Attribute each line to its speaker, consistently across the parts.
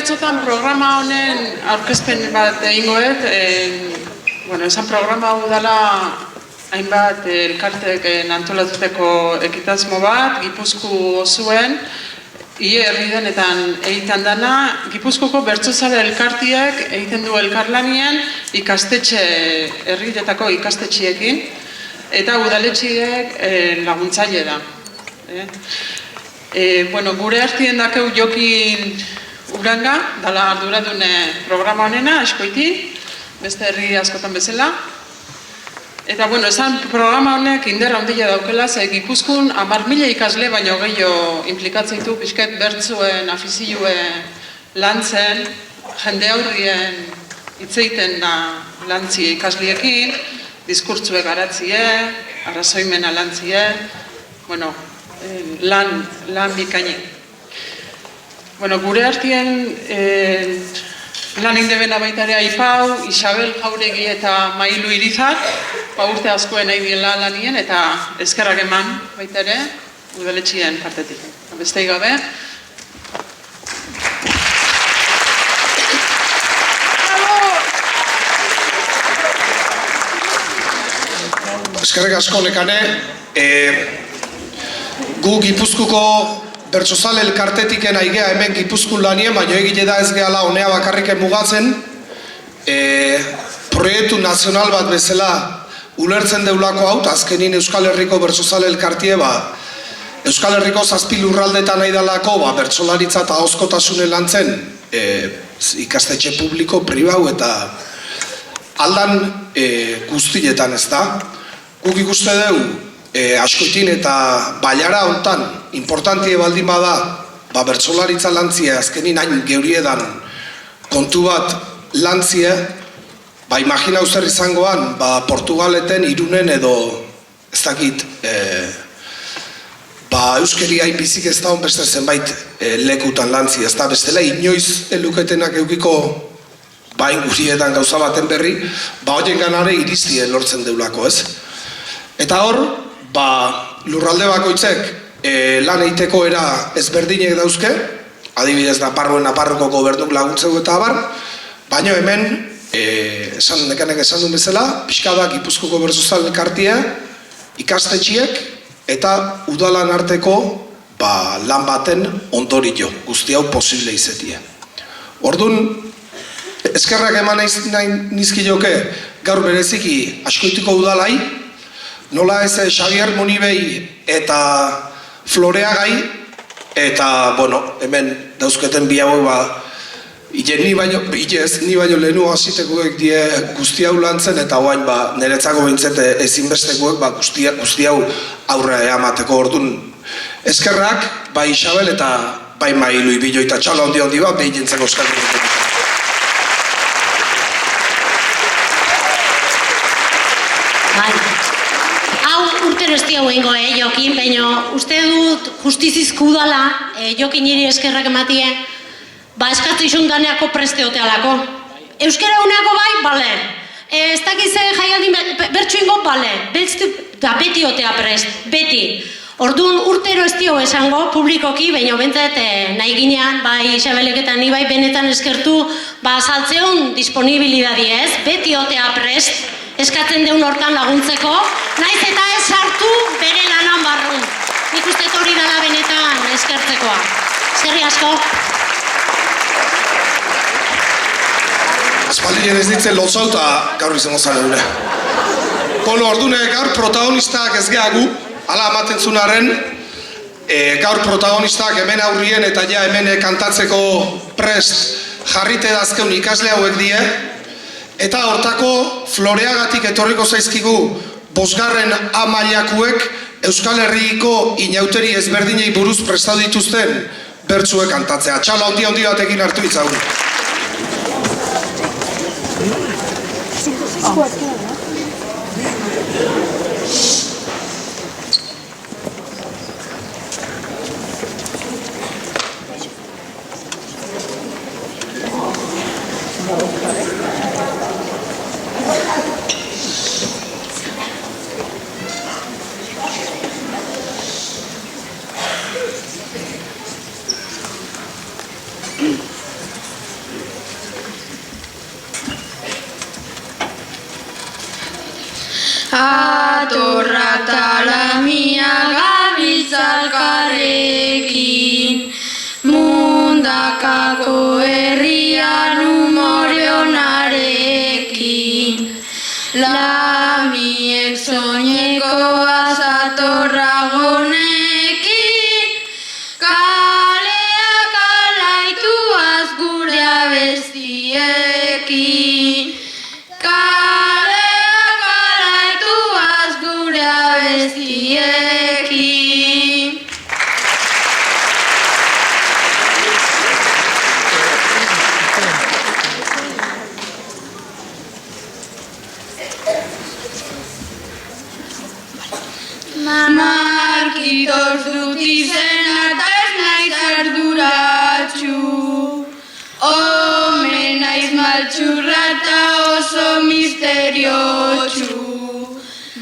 Speaker 1: batzutan programa honen aurkezpen bat egingoet, esan programa hau dela hainbat elkartek antolatuteko ekitasmo bat, Gipuzku zuen, herri denetan egiten dana, Gipuzkoko bertsozale elkartiek egiten du elkarlanien ikastetxe, herrietako ikastetxiekin, eta udaletxiek laguntzaile da. Gure artien dakeu Jokin Uranga, dala arduradun programa honena, Askoitin, beste herri askotan bezala. Eta, esan programa honek inderra handia daukela, ze Gipuzkun 10.000 ikasle baino gehiago implikatzen ditu pixket bertzuen, afizioen lantzen, jende aurrien hitzeiten da lantzie ikasliekin, diskurtzue garatzie, arrazoimena lantzie, lan bikaini. Gure artien lan indebena baita ere Aipau, Isabel Jauregi eta Mailu Irizar, urte askoen nahi diela lanien eta eskerrak eman baita ere udaletxien partetik. Besteik gabe.
Speaker 2: Eskerrik asko nekane, gu Gipuzkuko bertsozale elkartetiken aigea hemen Gipuzkun lanien, baina egile da ez gehala honea bakarriken mugatzen, proiektu nazional bat bezala ulertzen deulako hau, azkenin Euskal Herriko bertsozale elkartie, Euskal Herriko 7 lurraldetan nahi dalako, bertsolaritza eta ahozkotasune lantzen, ikastetxe publiko, pribau eta aldan guztietan ez da. Guk ikuste dugu, Askoitin eta Bailara hontan, importantie baldin bada, bertsolaritza lantzie, azkenin hain geuriedan kontu bat lantzie, imagina zer izangoan, Portugaleten, Irunen edo, ez dakit, euskeri hain bizik ez da beste zenbait lekutan lantzie, ez da bestela inoiz eluketenak eukiko ingurietan gauza baten berri, horien ganare iriztie lortzen deulako, ez? Eta hor, lurralde bakoitzek lan eiteko era ezberdinek dauzke, adibidez Naparroko gobernuk laguntzeko eta abar, baina hemen, nekanek esan duen bezala, pixka da Gipuzkoko bertsozale elkartia, ikastetxiek eta udalan arteko lan baten ondorio, guzti hau posible izetie. Orduan, eskerrak eman nahi nizkioke gaur bereziki Askoitiko udalai, nola ez Xavier Monibei eta Floreagai, eta, hemen dauzketen bi hau ni baino lehenu hasitekoek die guzti hau lantzen, eta oain niretzako bintzete ezinbestekoek guzti hau aurre eamateko. Orduan eskerrak, Isabel eta Mailu Ibillo eta txala handi bat behin jentzeko eskerrak.
Speaker 3: Urtero ez diau egingo, Jokin, baina uste dut justizizku dala, Jokin niri eskerrak ematien, eskatze izun daneako preste otealako. Euskara honeako bale. Ez dakize jaialdi bertsu ingo, bale. Beti otea prest, beti. Orduan urtero ez dio esango, publikoki, baina bentzat nahi ginean, Isabelek eta ni benetan eskertu, saltzeon disponibilidadi ez, beti otea prest, eskatzen deun hortan laguntzeko, naiz eta ez sartu bere lanan barrun. Nik uste hori dela benetan eskertzekoa. Eskerri asko.
Speaker 2: Aspaldien ez ditzen lotzau eta gaur izango zara dure. Ordune, gaur protagonistak ez gehagu, ala amaten zunaren, gaur protagonistak hemen aurrien eta hemen kantatzeko prest jarrite dazkeun ikasle hauek die, eta hortako Floreagatik etorriko zaizkigu 5. A mailakuek Euskal Herriko inauteri ezberdinei buruz prestatu dituzten bertsuek kantatzea. Txala handi batekin hartu itzagun.
Speaker 4: Atorra talamia gabiltzalkarekin, mundakako herrian umorionarekin. Lamiek soineko azatorra gonekin, kaleak alaituaz gure abestiekin. Kaleak alaituaz gure abestiekin. Markitos dut izena eta ez naiz arduratsu, omen naiz maltsurra eta oso misteriotsu.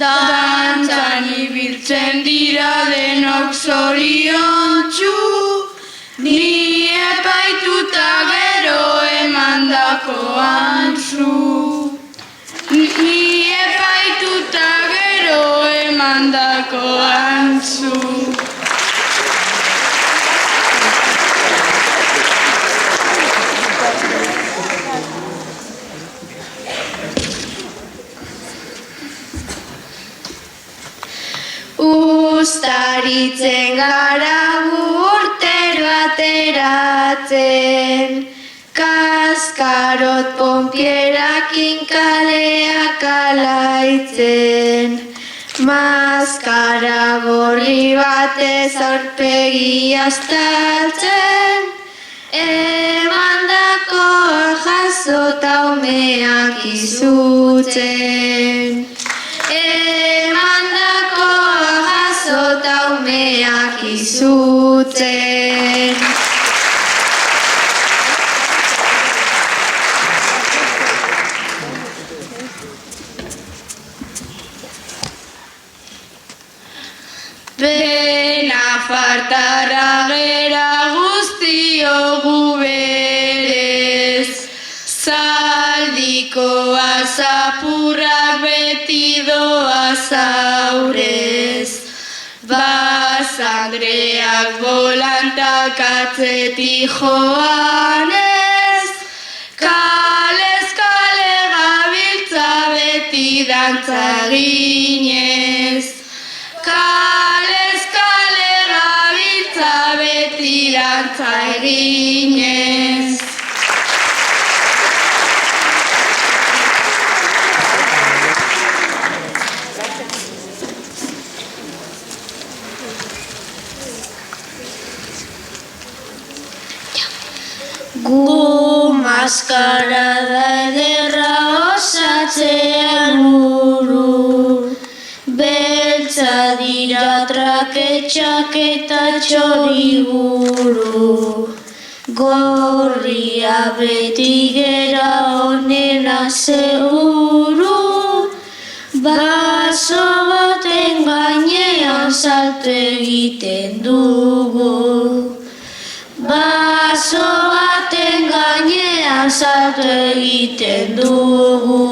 Speaker 4: Dantzan ibiltzen dira denok zoriontsu, ni epaituta gero emandako antzu. Ni epaituta gero emandako antzu. Uztaritzen gara urtero ateratzen, kaskarot ponpierakin kaleak alaitzen. Maskara gorri batez aurpegia estaltzen, emandakoa jasota umeak izutzen. Emandakoa jasota umeak izutzen. Bena fartara gera guztiogu berez, zaldiko azapurrak beti doa zaurez. Basandreak bolantak atzetik joanez, kalez kale gabiltza beti dantza ginez. Kalez kale gabiltza beti dantza eginez. Gu maskarada ederra osatzean buru, beltza dira traketxak eta txoriburu. Gorria beti gera onena seguru, baso baten gainean salto egiten dugu. Baso baten gainean salto egiten dugu.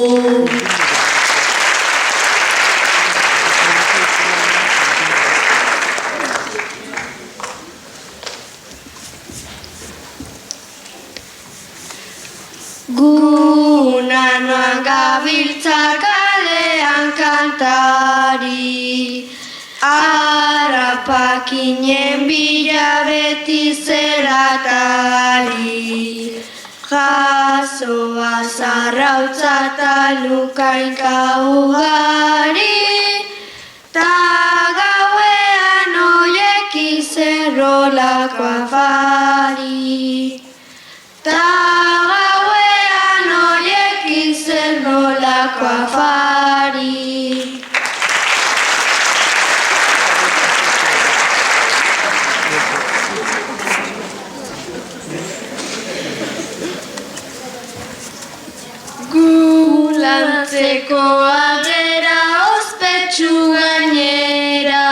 Speaker 4: Gunanoan gabiltza kalean kantari, harrapakinen bila beti zeratari. Jasoa zarrautza eta lukainka ugari, ta gauean oiekin zerrolako afari. Ta gauean oiekin zerrolako afari. Gulantzeko agera ospetsu gainera,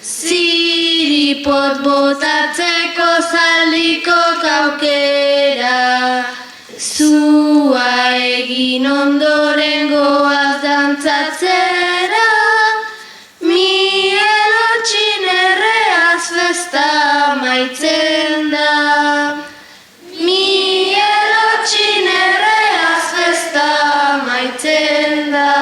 Speaker 4: ziripot botatzeko zaldiko kaukera. Zua egin ondoren goaz dantzatzera, Miguel Otxinerreaz festa maitzen da. Miguel Otxinerreaz festa maitzen da.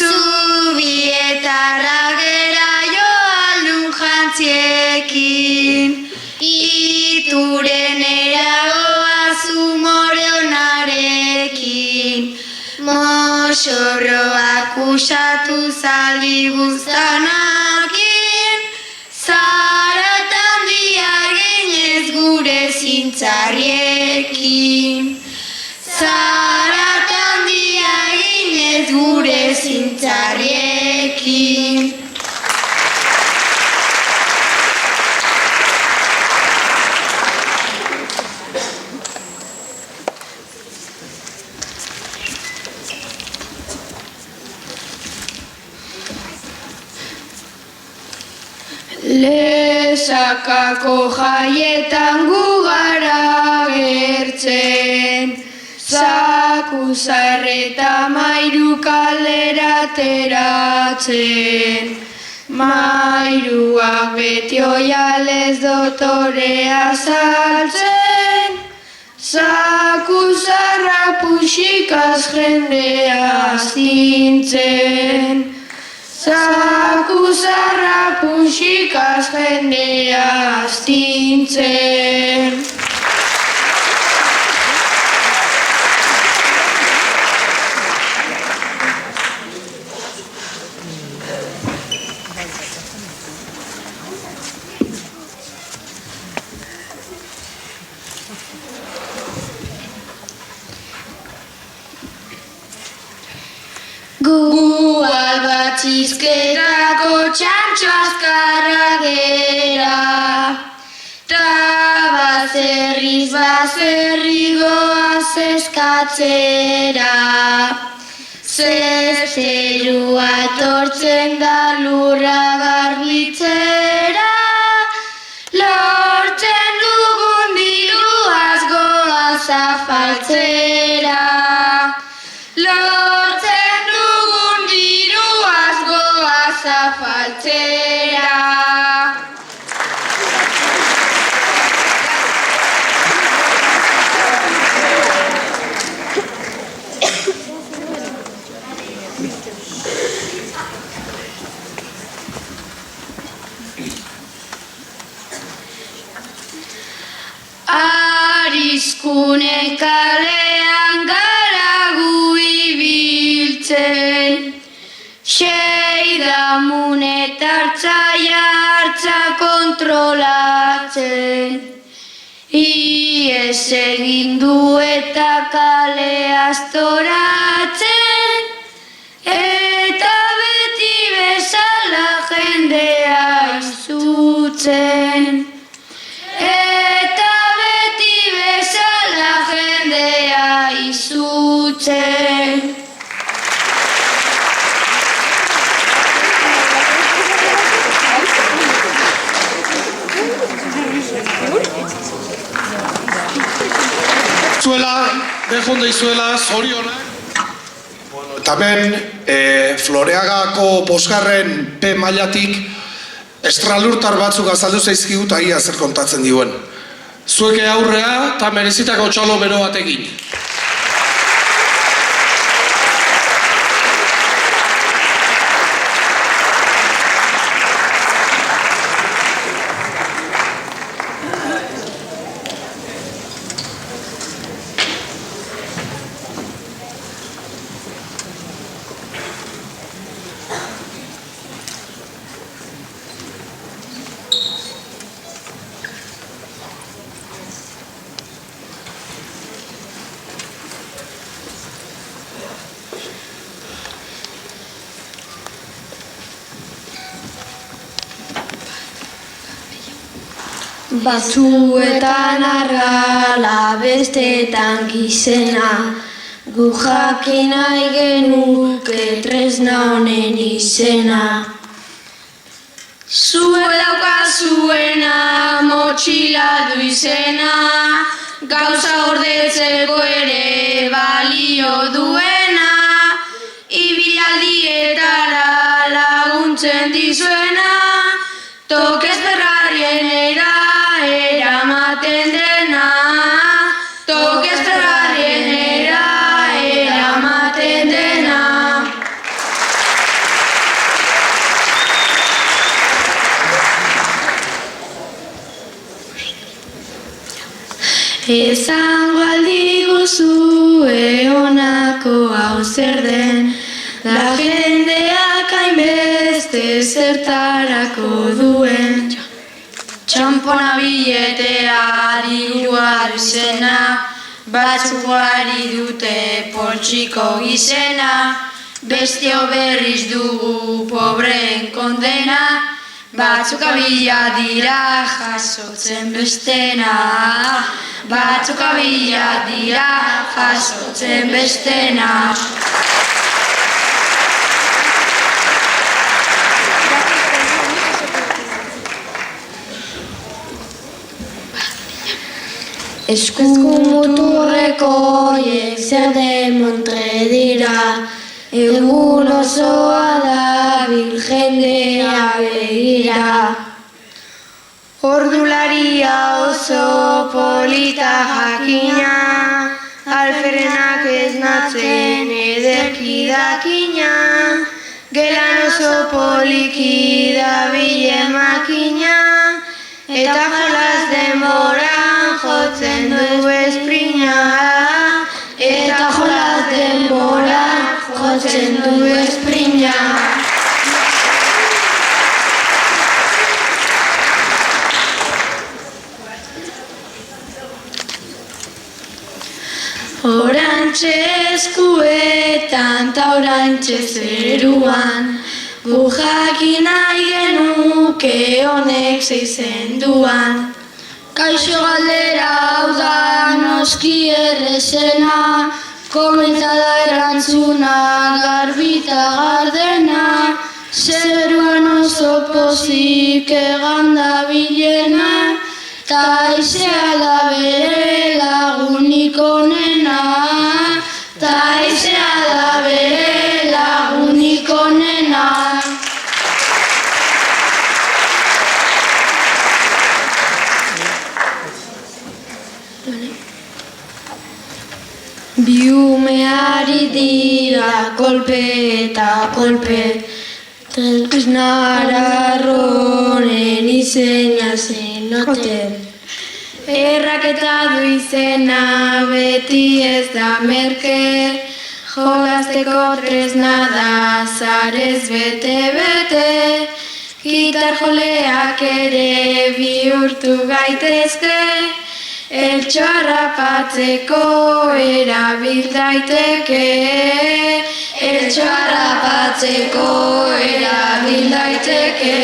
Speaker 4: Zubietara gera joan jantziekin, Iturenera goaz umoreonarekin, Moxorroak usatu zaldi guztanakin, Zaratan diaginez gure zintzarriekin. Zaratan diaginez gure zintzarriekin. Lesakako jaietan gu gara gertzen, Zakuzarreta mairu kalera ateratzen, Mairuak beti oialez dotorea saltzen, Zakuzarra puxikaz jendea astintzen, Zakuzarra puxikaz jendea astintzen. Gu albatzizketako txantxo azkarra gera, ta bazerriz bazerri goaz eskatzera, zerua etortzen da lurra garbitzera, lortzen dugun diruaz goaz afaltzera. Lortzen dugun diruaz goaz afaltzera. Arrizkunen kalean gara gu ibiltzen, Seidamun eta hartzaia hartza kontrolatzen, Iez egin du eta kale astoratzen, eta beti bezala jendea izutzen. Eta beti bezala jendea izutzen.
Speaker 2: Zuela, bejonda izuela, zorionak. Eta hemen, Floreagako bosgarren P mailatik estralurtar batzuk azaldu zaizkigut agia zer kontatzen diuen. Zueke aurrea eta merezitako txalo bero batekin. Batzuetan argala, bestetan gizena,
Speaker 4: gu jakin nahi genuke tresna honen izena. Zue daukazuena motxila du izena, gauza gordetzeko ere balio duena, ibilaldietara laguntzen dizuena, tokez berrarienera eramaten dena, tokez berrarienera eramaten dena. Ezango aldiguzue honako hau zer den, da jendeak hainbeste zertarako duen. Txampona biletea dirua izena, batzuk ari dute poltsiko gizena, bestio berriz dugu pobreen kondena, batzuk abila dira jasotzen bestena, batzuk abila dira jasotzen bestena. Eskumuturreko horiek zer demontre dira, egun osoa dabil jendea begira. Ordularia oso polita jakina, alferenak esnatzen ederki dakina, gelan oso poliki dabilen makina, eta jolas denboran jotzen du esprina, eta jolas denboran jotzen du esprina. Orantxe eskuetan ta orantxe zeruan, gu jakin nahi genuke honek zeizenduan. Kaixo galdera hau da noski errezena, komentada erantzuna garbita gardena, zeruan oso pozik egan da bilena, ta aizea da bere lagunik onena, ta aizea da bere lagunik onena. Biumeari dira kolpe eta kolpe, tresnara arronen izena zenoten. Erraketa du izena beti ez da merke, jolasteko tresna da zarez bete-bete, gitar joleak ere bihurtu gaitezke, eltxo harrapatzeko erabil daiteke, eltxo harrapatzeko erabil daiteke.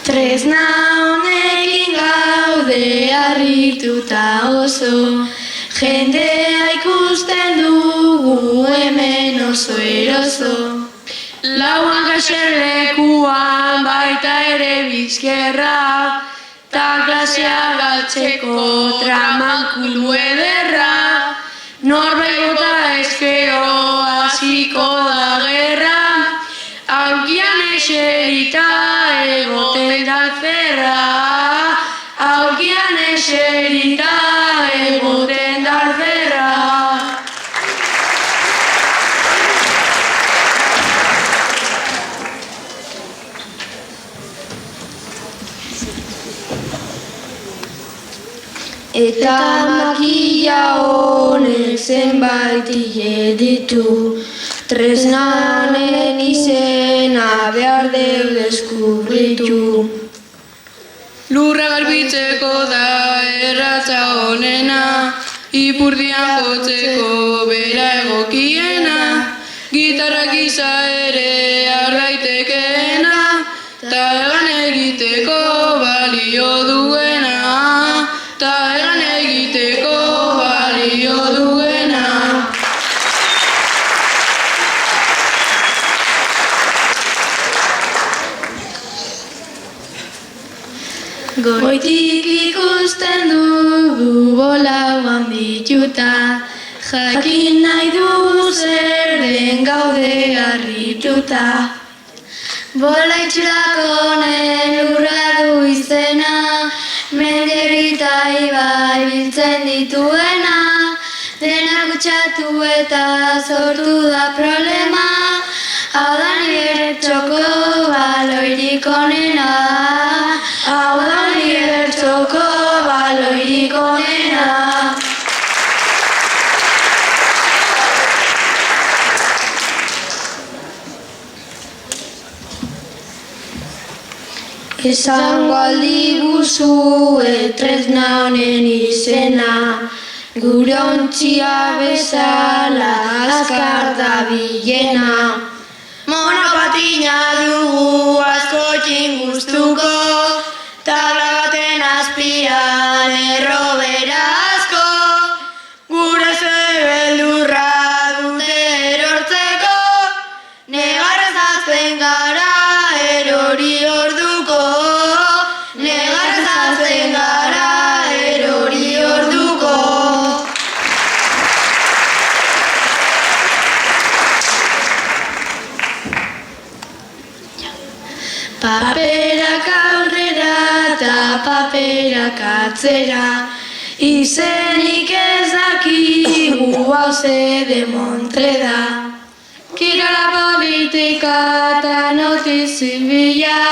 Speaker 4: Tresna honekin gaude harrituta oso, jendea ikusten dugu hemen oso eroso. Lauan gaxerlekuan baita ere bizkerra, ta klasea galtzeko tramankulu ederra, norbait bota ezkero hasiko da gerra, aulkian eserita egoten da alferra, aulkian eserita egoten da alferra. Eta makilla honek zenbait hile ditu, tresnanen izena behar deu deskubritu.
Speaker 1: Lurra garbitzeko da erratza honena, ipurdian jotzeko bera egokiena,
Speaker 5: gitarra gisa ere ardaitekeena, ta egan egiteko balio duena, ta egan egiteko balio duena.
Speaker 4: Goitik ikusten dugu bolauan bituta, jakin nahi du zer den gaude harrituta. Bola itxurako lurra du izena, menderita ibai biltzen dituena, dena kutsatu eta sortu da problema, hau da nire txoko baloirik onena, hau da nire txoko baloirik onena. Esango aldi guzue tresna honen izena, gure ontzia bezala azkar da bilena. Monopatina dugu askotin gustuko, tabla baten azpian errobera asko, gure zebeldurra dute erortzeko, negarrez azten gara erori orduko, negarrez azten gara erori orduko. Paperak aurrera eta paperak atzera, izenik ez dakigu hauze de Montreda. Kirola politika eta notizibila,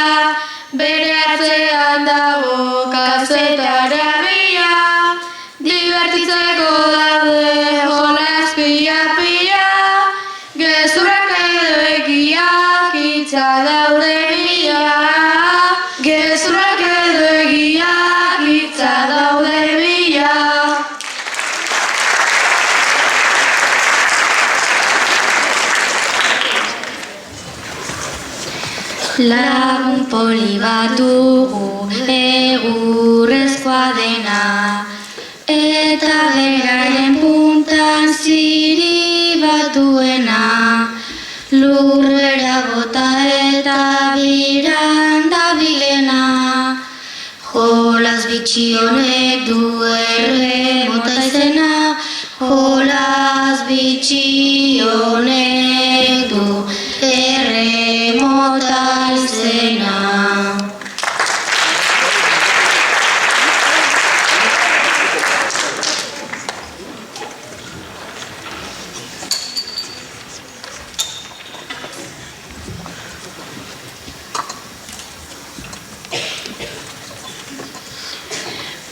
Speaker 4: bere atzean dago kazetara bila, divertitzeko daude jolas pila-pila, gezurrak edo egiak hitza daude bila, gezurrak edo egiak hitza daude bila. Lagun poli bat dugu egurrezkoa dena, eta beraren puntan ziri bat duena, lurrera bota eta biran dabilena, jolas bitxi honek du erremota izena, jolas bitxi honek du erremota izena.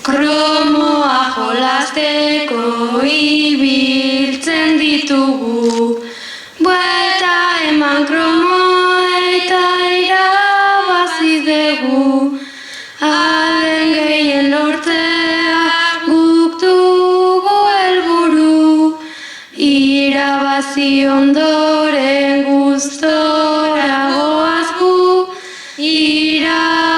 Speaker 4: Kromoa jolasteko ibiltzen ditugu, buelta eman kromo eta irabazi dugu, haren gehien lortzea guk dugu helburu, irabazi ondoren gustora goaz gu, irabazi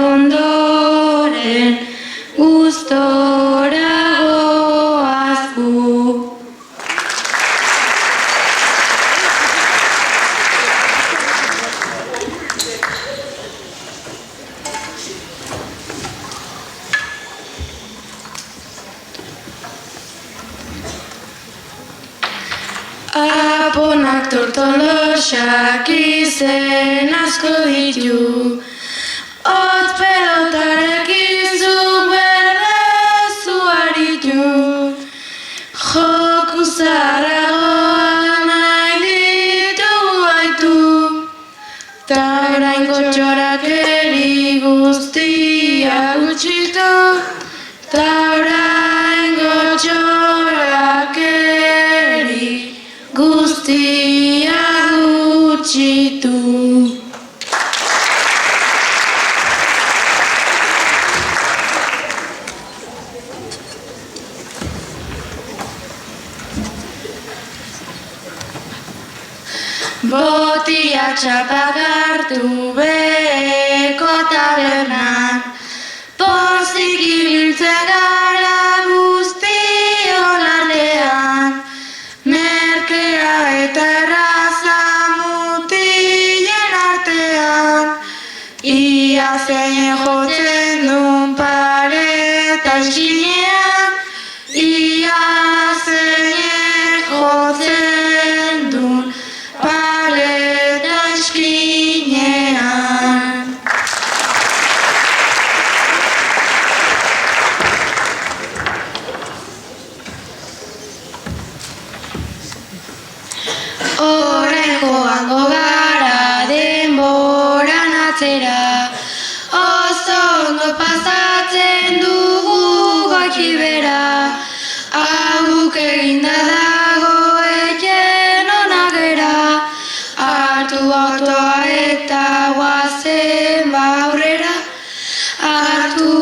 Speaker 4: ondoren gustora goaz gu. Aponak tortolosak izen asko ditu, hotz pelotarekin zuk berdezu aritu, joku zaragoan nahi ditugu baitu, ta oraingo txorakeri guztiak gutxitu, ta oraingo txorakeri guztiak gutxitu. Botila txapak hartu beheko tabernan, pozik ibiltzen gara guztion artean, merkea eta erraza mutilen artean, ia zein jotzen duen pareta eskinean, ia zein jotzen duen pareta eskinean. Horren joango gara denboran atzera, oso ondo pasatzen dugu goiki bera, aguk eginda dago eken onagera, hartu autoa eta guazen baurrera, hartu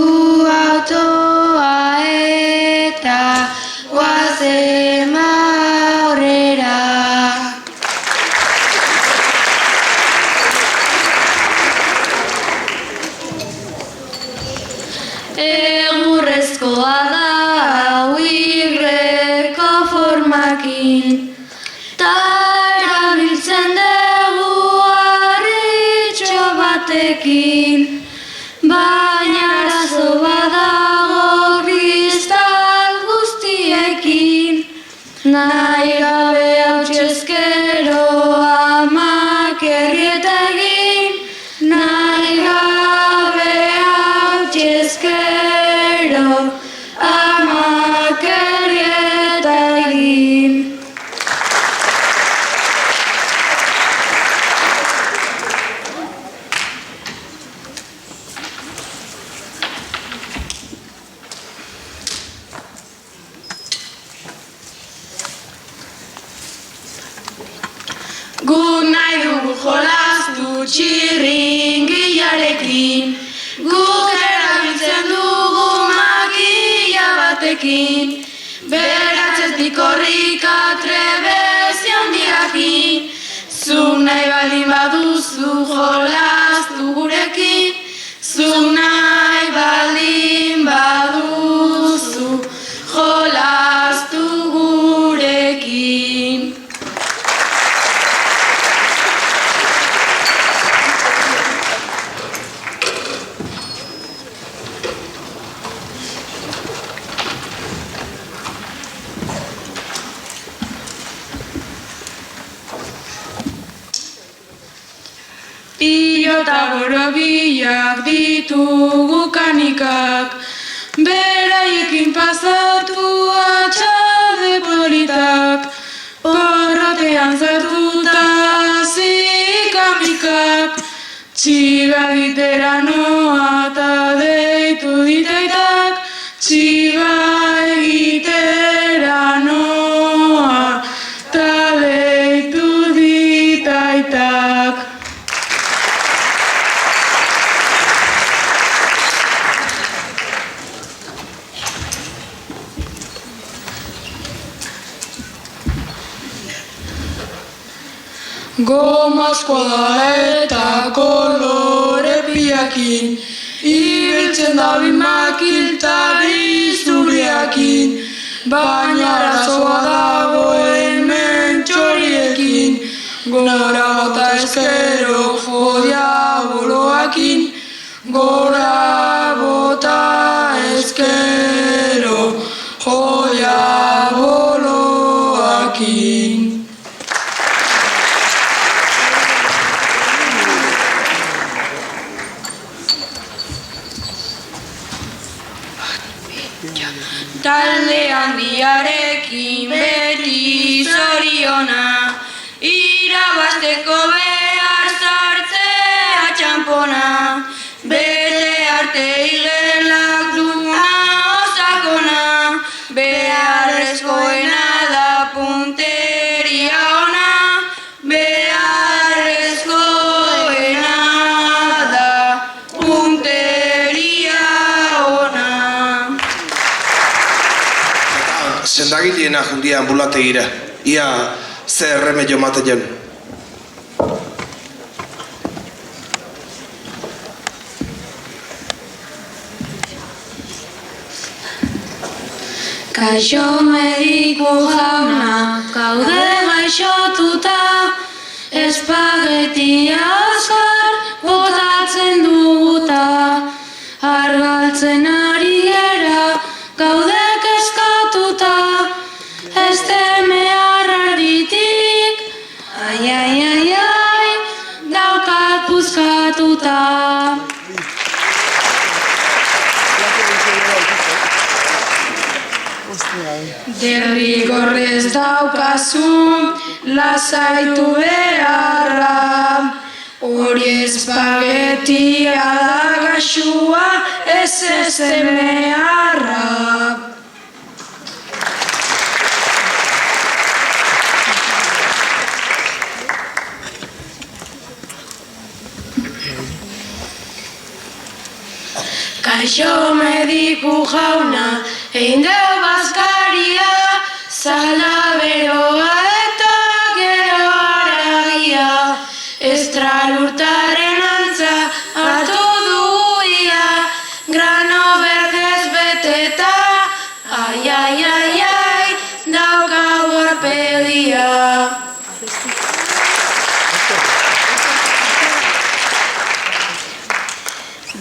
Speaker 4: autoa eta guazen baurrera. Egurrezkoa da hau Y formakin, ta erabiltzen dugu harritxo batekin, baina arazo badago kristal guztiekin, nahi gabe hautsezkero amak errieta egin, nahi gabe hautsezkero amak errieta egin. Guk nahi dugu jolastu txirringilarekin, guk erabiltzen dugu makila batekin, beratzetik korrika trebezi handiakin, zuk nahi baldin baduzu jolastu gurekin, zuk nahi baldin baduzu jolastu gurekin. Pilota borobilak ditugu kanikak, beraiekin pasatu atxalde politak, porrotean zartuta zikamikak, txiba egitera noa eta deitu ditaitak, txiba egitera noa eta deitu ditaitak. Gomazkoa da eta kolore piakin, ibiltzen da bimakiltari zuriakin, baina arazoa dago hemen txoriekin, gora bota ezkero jodia boloakin, gora bota ezkero jodia boloakin. Talde handiarekin beti zoriona, irabazteko behar sartzea txampona, bete arte igelak duna osakona, beharrezkoena da punteria ona, beharrezkoena da punteria ona.
Speaker 2: Sendagileena jundia ambulategira, ia zer erremedio maten.
Speaker 4: Kaixo mediku jauna, gaude gaixotuta, espageti azkar botatzen duguta, argaltzen ari gera, gaude kezkatuta, ez temearraritik, ai, ai, ai, ai, daukat puzkatuta. Derrigorrez daukazu, lasaitu beharra, hori espagetia da gaxua, ez emearra. Kaixo mediku jauna, egin deu bazkaria, zala beroa eta gero haragia, estralurtaren antza hartu duia, grano berdez beteta, ai, ai, ai, ai, daukau aurpegia.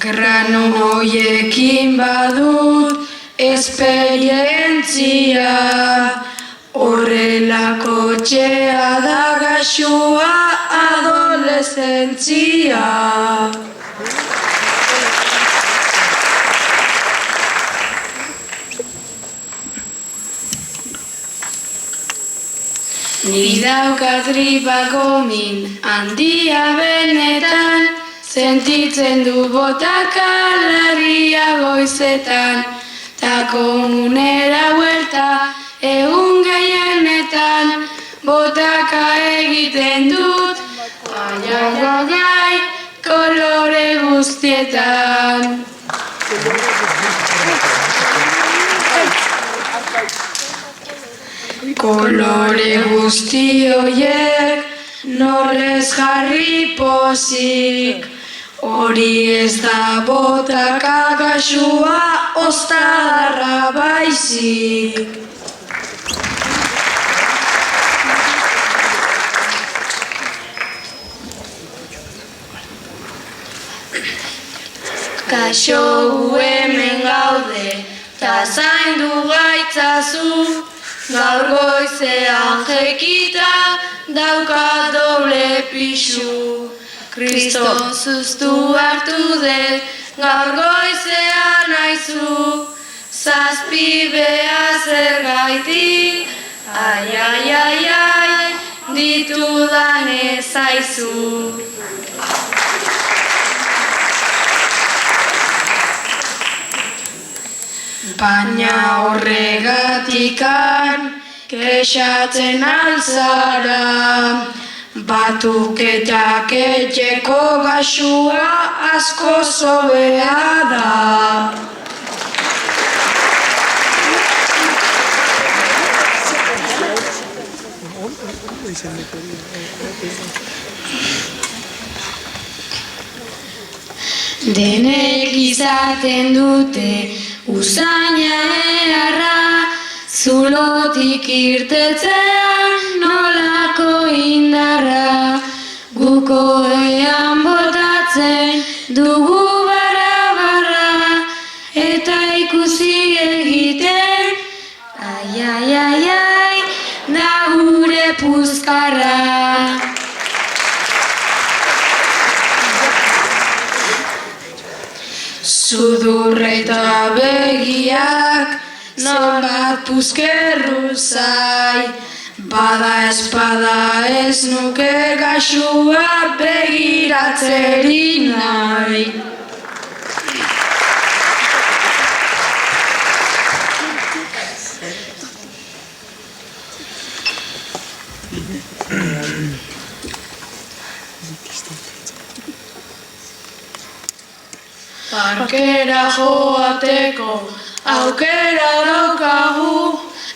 Speaker 4: Grano hoiekin badut esperientzia, horrelako txea da gaxua adolescentzia. Nik daukat tripako min handia benetan, sentitzen du botaka larria goizetan, ta komunera huerta egun gehienetan, botaka egiten dut, ai, ai, ai, ai, kolore guztietan. Kolore guzti horiek norrez jarri pozik, hori ez da botaka gaxua, oztarra baizik. Kaixo gu hemen gaude, ta zaindu gaitzazu, gaur goizean jekita, dauka doble pixu. Kristo zuztu hartu dut, gaur goizean aizu, zazpi beha zergaitik, ai, ai, ai, ai, ditudan ezaizu. Baina horregatikan kexatzen alzara, batuketak etxeko gaxua asko zobea da. Denek izaten dute usaina eharra, zulotik irtetzean nolako indarra, guko ean botatzen dugu barra-barra, eta ikusi egiten, ai, ai, ai, ai, da gure puzkarra. Sudurra eta begiak nonbat puzkerru zai, bada espada ez nuke gaxua begiratzeri nahi. Parkera joateko aukera daukagu,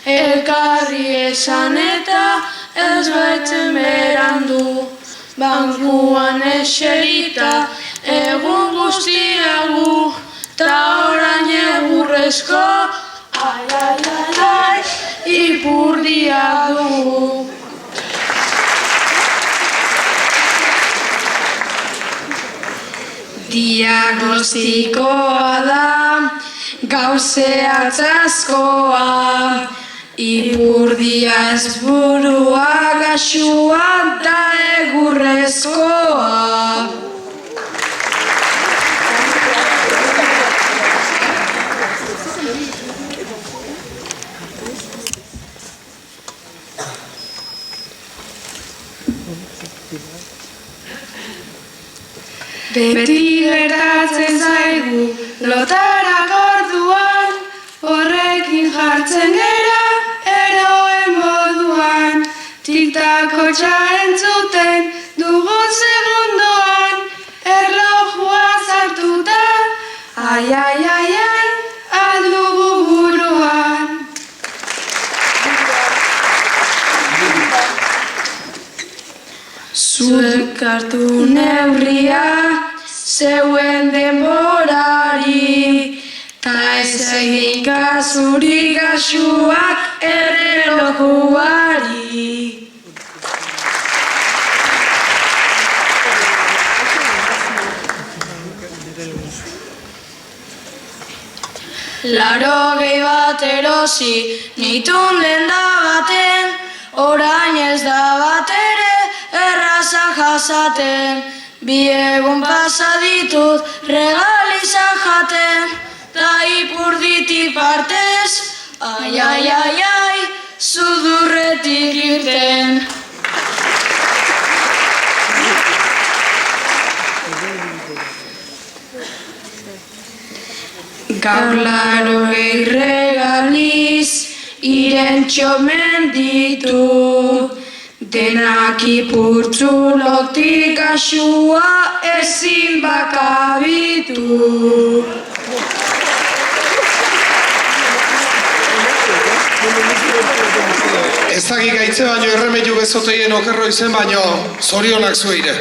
Speaker 4: elkarri esan eta ez baitzen berandu, bankuan eserita egun guztiagu, ta orain egurrezko, ai, ai, ai, ai. dugu. Diagnostikoa da gauzeatz askoa, ipurdia ez burua, gaxua da egurrezkoa. Beti gertatzen zaigu lotarak orduan, horrekin jartzen gera eroen moduan. Tik-takotxa entzuten dugun segundoan, erlojua sartuta, ai, ai, ai, ai, aldugu buruan. Zuek hartu neurria, zeuen denborari, ta ez egin kasurik gaxuak errelojuari. Laurogei bat erosi nitun lenda baten, orain ez da bat ere erraza jasaten. Bi egun pasa ditut regalizan jaten, ta ipurditik partez, ai, ai, ai, ai, sudurretik irten. Gaur 80 regaliz irentxo menditu, denak ipurtzulotik gaxua ezin bakabitu.
Speaker 2: Ez dakik gaitze baino erremedio bezoteien okerro izen baino zorionak zueire.